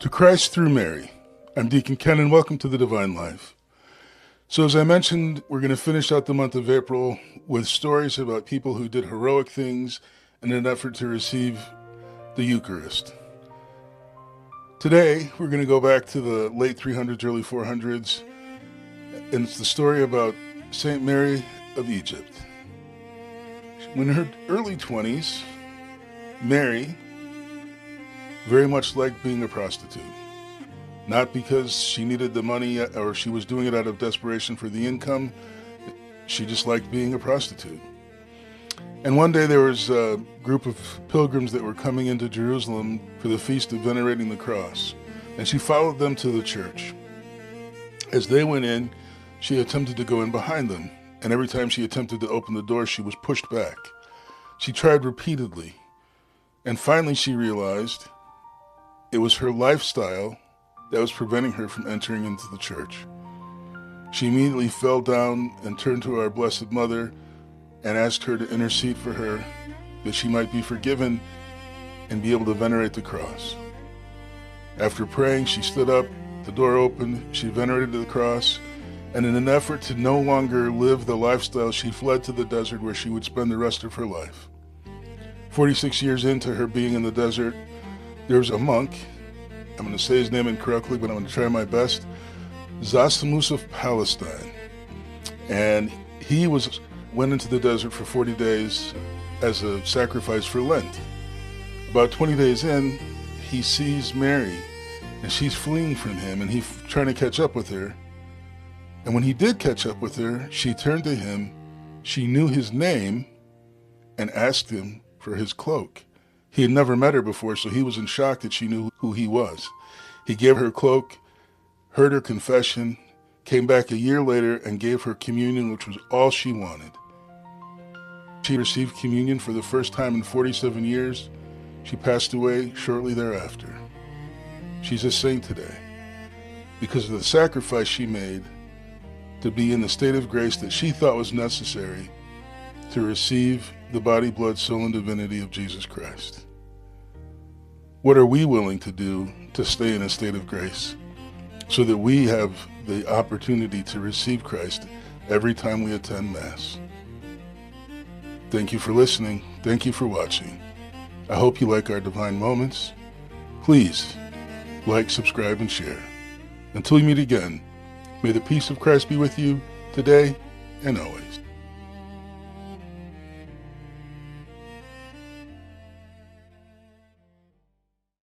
To Christ through Mary. I'm Deacon Ken, and welcome to the Divine Life. So as I mentioned, we're going to finish out the month of April with stories about people who did heroic things in an effort to receive the Eucharist. Today, we're going to go back to the late 300s, early 400s, and it's the story about St. Mary of Egypt. In her early 20s, Mary very much liked being a prostitute. Not because she needed the money or she was doing it out of desperation for the income. She just liked being a prostitute. And one day there was a group of pilgrims that were coming into Jerusalem for the Feast of Venerating the Cross. And she followed them to the church. As they went in, she attempted to go in behind them. And every time she attempted to open the door, she was pushed back. She tried repeatedly. And finally she realized it was her lifestyle that was preventing her from entering into the church. She immediately fell down and turned to our Blessed Mother and asked her to intercede for her, that she might be forgiven and be able to venerate the cross. After praying, she stood up, the door opened, she venerated the cross, and in an effort to no longer live the lifestyle, she fled to the desert where she would spend the rest of her life. 46 years into her being in the desert, there was a monk, I'm going to say his name incorrectly, but I'm going to try my best, Zosimus of Palestine. And he went into the desert for 40 days as a sacrifice for Lent. About 20 days in, he sees Mary, and she's fleeing from him, and he's trying to catch up with her. And when he did catch up with her, she turned to him, she knew his name, and asked him for his cloak. He had never met her before, so he was in shock that she knew who he was. He gave her cloak, heard her confession, came back a year later and gave her communion, which was all she wanted. She received communion for the first time in 47 years. She passed away shortly thereafter. She's a saint today because of the sacrifice she made to be in the state of grace that she thought was necessary to receive the body, blood, soul, and divinity of Jesus Christ. What are we willing to do to stay in a state of grace so that we have the opportunity to receive Christ every time we attend Mass? Thank you for listening. Thank you for watching. I hope you like our divine moments. Please like, subscribe, and share. Until we meet again, may the peace of Christ be with you today and always.